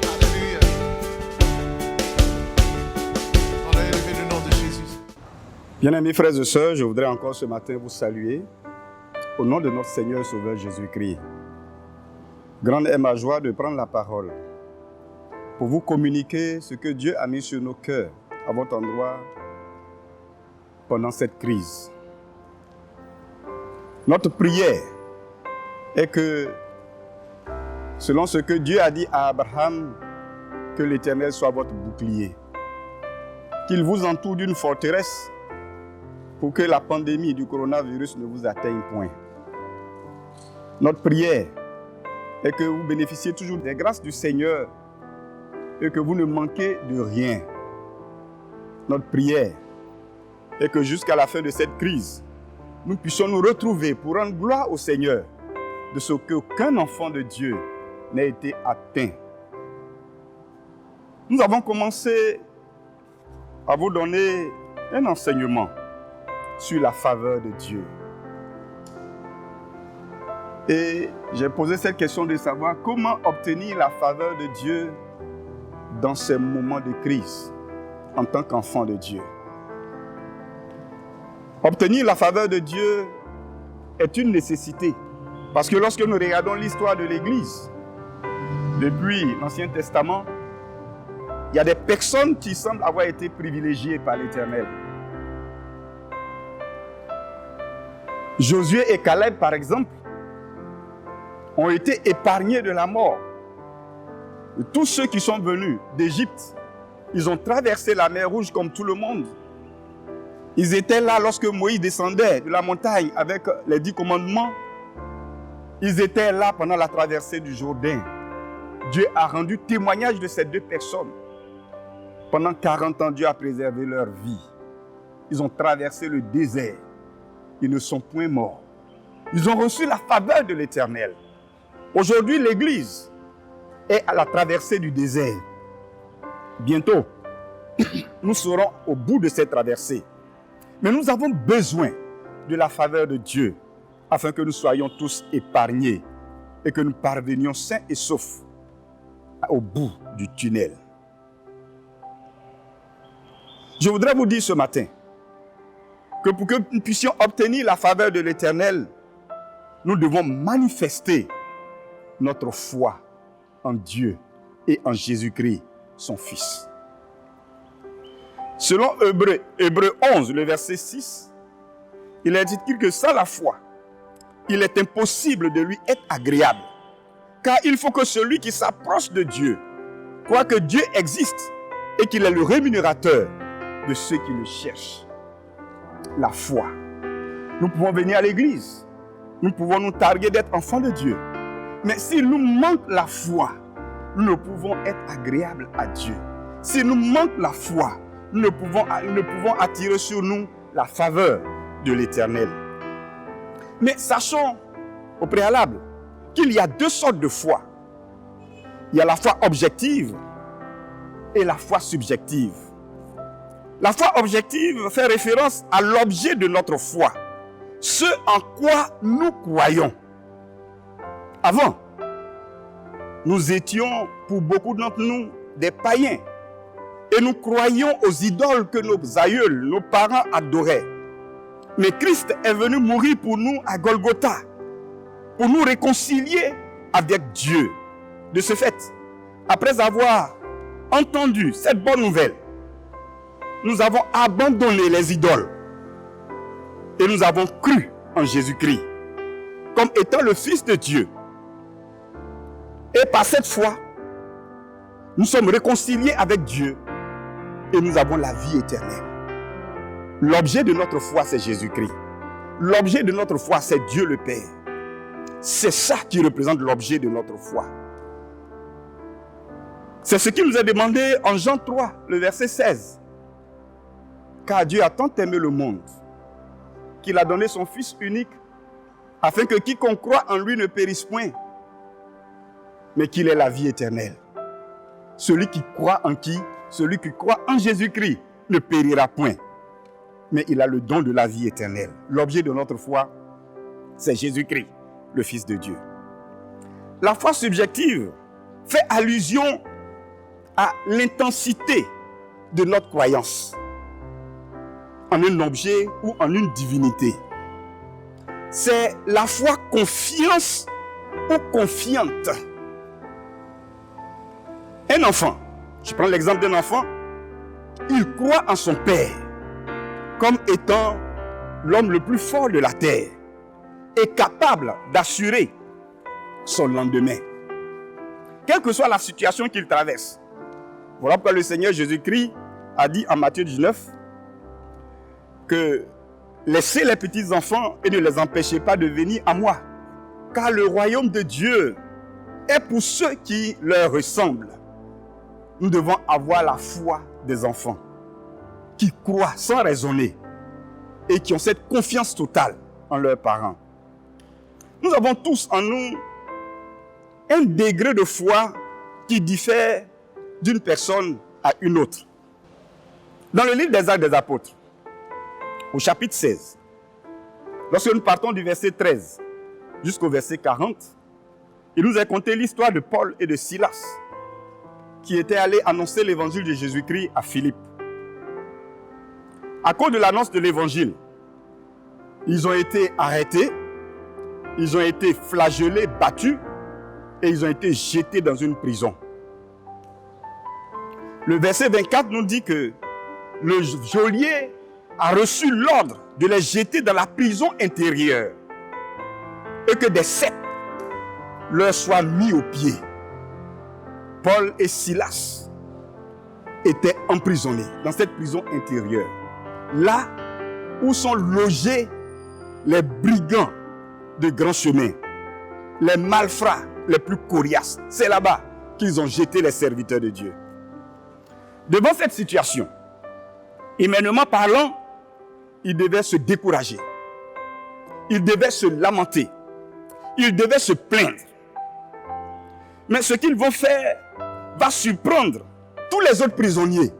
Alléluia. On a élevé le nom de Jésus. Bien-aimés frères et sœurs, je voudrais encore ce matin vous saluer au nom de notre Seigneur et Sauveur Jésus-Christ. Grande est ma joie de prendre la parole pour vous communiquer ce que Dieu a mis sur nos cœurs à votre endroit pendant cette crise. Notre prière est que, selon ce que Dieu a dit à Abraham, que l'Éternel soit votre bouclier, qu'il vous entoure d'une forteresse pour que la pandémie du coronavirus ne vous atteigne point. Notre prière est que vous bénéficiez toujours des grâces du Seigneur et que vous ne manquez de rien. Notre prière est que jusqu'à la fin de cette crise, nous puissions nous retrouver pour rendre gloire au Seigneur de ce qu'aucun enfant de Dieu n'a été atteint. Nous avons commencé à vous donner un enseignement sur la faveur de Dieu. Et j'ai posé cette question de savoir comment obtenir la faveur de Dieu dans ces moments de crise en tant qu'enfant de Dieu. Obtenir la faveur de Dieu est une nécessité. Parce que lorsque nous regardons l'histoire de l'Église, depuis l'Ancien Testament, il y a des personnes qui semblent avoir été privilégiées par l'Éternel. Josué et Caleb, par exemple, ont été épargnés de la mort. Et tous ceux qui sont venus d'Égypte, ils ont traversé la mer Rouge comme tout le monde. Ils étaient là lorsque Moïse descendait de la montagne avec les 10 commandements. Ils étaient là pendant la traversée du Jourdain. Dieu a rendu témoignage de ces deux personnes. Pendant 40 ans, Dieu a préservé leur vie. Ils ont traversé le désert. Ils ne sont point morts. Ils ont reçu la faveur de l'Éternel. Aujourd'hui, l'Église est à la traversée du désert. Bientôt, nous serons au bout de cette traversée. Mais nous avons besoin de la faveur de Dieu afin que nous soyons tous épargnés et que nous parvenions sains et saufs au bout du tunnel. Je voudrais vous dire ce matin que pour que nous puissions obtenir la faveur de l'Éternel, nous devons manifester notre foi en Dieu et en Jésus-Christ, son Fils. Selon Hébreux 11, le verset 6, il est dit que sans la foi, il est impossible de lui être agréable. Car il faut que celui qui s'approche de Dieu croit que Dieu existe et qu'il est le rémunérateur de ceux qui le cherchent. La foi. Nous pouvons venir à l'église. Nous pouvons nous targuer d'être enfants de Dieu. Mais s'il nous manque la foi, nous ne pouvons être agréables à Dieu. S'il nous manque la foi, nous ne pouvons attirer sur nous la faveur de l'Éternel. Mais sachons au préalable qu'il y a deux sortes de foi. Il y a la foi objective et la foi subjective. La foi objective fait référence à l'objet de notre foi, ce en quoi nous croyons. Avant, nous étions, pour beaucoup d'entre nous, des païens. Et nous croyions aux idoles que nos aïeuls, nos parents adoraient. Mais Christ est venu mourir pour nous à Golgotha, pour nous réconcilier avec Dieu. De ce fait, après avoir entendu cette bonne nouvelle, nous avons abandonné les idoles et nous avons cru en Jésus-Christ comme étant le Fils de Dieu. Et par cette foi, nous sommes réconciliés avec Dieu et nous avons la vie éternelle. L'objet de notre foi, c'est Jésus-Christ. L'objet de notre foi, c'est Dieu le Père. C'est ça qui représente l'objet de notre foi. C'est ce qui nous est demandé en Jean 3, le verset 16. Car Dieu a tant aimé le monde qu'il a donné son Fils unique afin que quiconque croit en lui ne périsse point, mais qu'il ait la vie éternelle. Celui qui croit en qui? Celui qui croit en Jésus-Christ ne périra point, mais il a le don de la vie éternelle. L'objet de notre foi, c'est Jésus-Christ. le Fils de Dieu. La foi subjective fait allusion à l'intensité de notre croyance en un objet ou en une divinité. C'est la foi confiance ou confiante. Un enfant, je prends l'exemple d'un enfant, il croit en son père comme étant l'homme le plus fort de la terre et capable d'assurer son lendemain, quelle que soit la situation qu'il traverse. Voilà pourquoi le Seigneur Jésus-Christ a dit en Matthieu 19 que laissez les petits enfants et ne les empêchez pas de venir à moi, car le royaume de Dieu est pour ceux qui leur ressemblent. Nous devons avoir la foi des enfants qui croient sans raisonner et qui ont cette confiance totale en leurs parents. Nous avons tous en nous un degré de foi qui diffère d'une personne à une autre. Dans le livre des Actes des Apôtres, au chapitre 16, lorsque nous partons du verset 13 jusqu'au verset 40, il nous a conté l'histoire de Paul et de Silas qui étaient allés annoncer l'évangile de Jésus-Christ à Philippe. À cause de l'annonce de l'évangile, ils ont été arrêtés, ils ont été flagellés, battus et ils ont été jetés dans une prison. Le verset 24 nous dit que le geôlier a reçu l'ordre de les jeter dans la prison intérieure et que des ceps leur soient mis aux pieds. Paul et Silas étaient emprisonnés dans cette prison intérieure, là où sont logés les brigands de grand chemin, les malfrats les plus coriaces. C'est là-bas qu'ils ont jeté les serviteurs de Dieu. Devant cette situation, humainement parlant, ils devaient se décourager. Ils devaient se lamenter. Ils devaient se plaindre. Mais ce qu'ils vont faire va surprendre tous les autres prisonniers.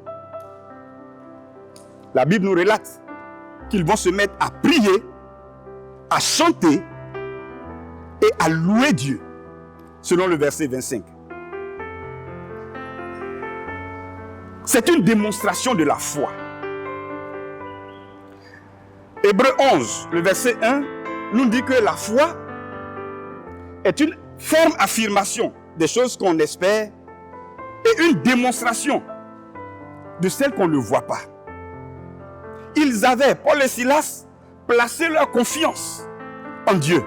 La Bible nous relate qu'ils vont se mettre à prier, à chanter et à louer Dieu, selon le verset 25. C'est une démonstration de la foi. Hébreux 11, le verset 1, nous dit que la foi est une ferme affirmation des choses qu'on espère et une démonstration de celles qu'on ne voit pas. Ils avaient, Paul et Silas, placé leur confiance en Dieu.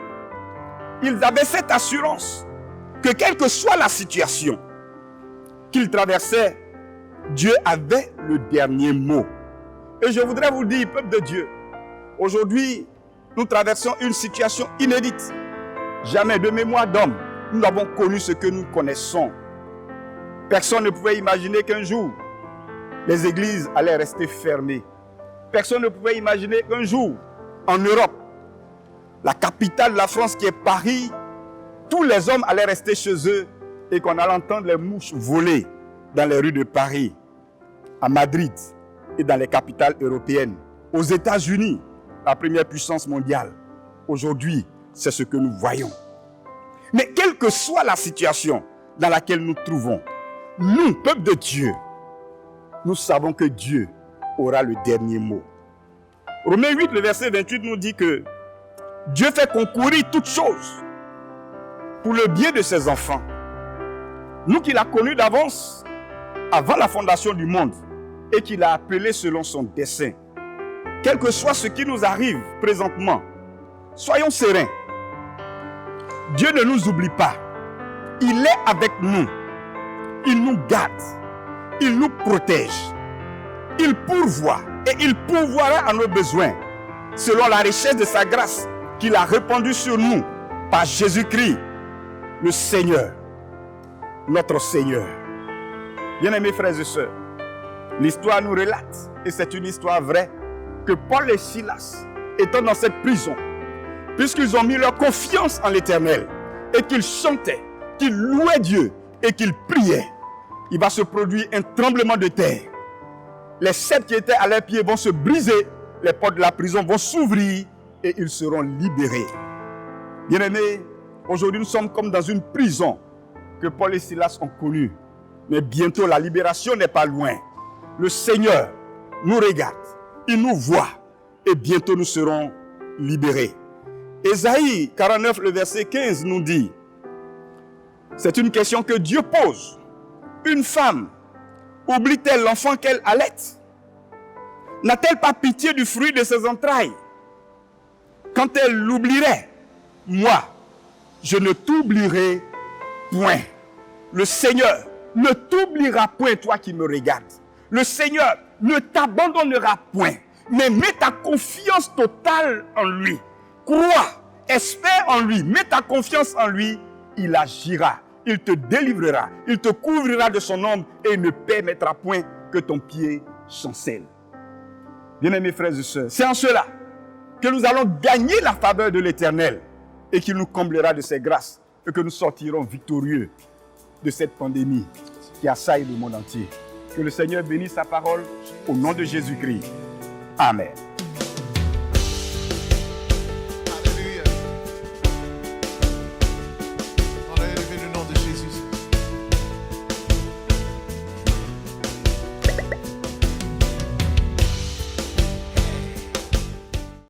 Ils avaient cette assurance que quelle que soit la situation qu'ils traversaient, Dieu avait le dernier mot. Et je voudrais vous dire, peuple de Dieu, aujourd'hui, nous traversons une situation inédite. Jamais de mémoire d'homme, nous n'avons connu ce que nous connaissons. Personne ne pouvait imaginer qu'un jour, les églises allaient rester fermées. Personne ne pouvait imaginer qu'un jour, en Europe, la capitale de la France qui est Paris, tous les hommes allaient rester chez eux et qu'on allait entendre les mouches voler dans les rues de Paris, à Madrid et dans les capitales européennes, aux États-Unis, la première puissance mondiale. Aujourd'hui, c'est ce que nous voyons. Mais quelle que soit la situation dans laquelle nous nous trouvons, nous, peuple de Dieu, nous savons que Dieu aura le dernier mot. Romains 8, le verset 28 nous dit que Dieu fait concourir toutes choses pour le bien de ses enfants. Nous qu'il a connus d'avance, avant la fondation du monde, et qu'il a appelés selon son dessein. Quel que soit ce qui nous arrive présentement, soyons sereins. Dieu ne nous oublie pas. Il est avec nous. Il nous garde. Il nous protège. Il pourvoit et il pourvoira à nos besoins selon la richesse de sa grâce qu'il a répandue sur nous par Jésus-Christ, le Seigneur, notre Seigneur. Bien-aimés frères et sœurs, l'histoire nous relate, et c'est une histoire vraie, que Paul et Silas, étant dans cette prison, puisqu'ils ont mis leur confiance en l'Éternel, et qu'ils chantaient, qu'ils louaient Dieu, et qu'ils priaient, il va se produire un tremblement de terre. Les ceps qui étaient à leurs pieds vont se briser, les portes de la prison vont s'ouvrir, et ils seront libérés. Bien-aimés, Aujourd'hui, nous sommes comme dans une prison que Paul et Silas ont connue. Mais bientôt, la libération n'est pas loin. Le Seigneur nous regarde, il nous voit et bientôt nous serons libérés. Ésaïe 49, le verset 15 nous dit, c'est une question que Dieu pose. Une femme oublie-t-elle l'enfant qu'elle allaite? N'a-t-elle pas pitié du fruit de ses entrailles? Quand elle l'oublierait, moi, je ne t'oublierai point. Le Seigneur ne t'oubliera point, toi qui me regardes. Le Seigneur ne t'abandonnera point, mais mets ta confiance totale en lui. Crois, espère en lui, mets ta confiance en lui, il agira, il te délivrera, il te couvrira de son ombre et il ne permettra point que ton pied chancelle. Bien-aimés frères et sœurs, c'est en cela que nous allons gagner la faveur de l'Éternel et qu'il nous comblera de ses grâces et que nous sortirons victorieux de cette pandémie qui assaille le monde entier. Que le Seigneur bénisse sa parole au nom de Jésus-Christ. Amen.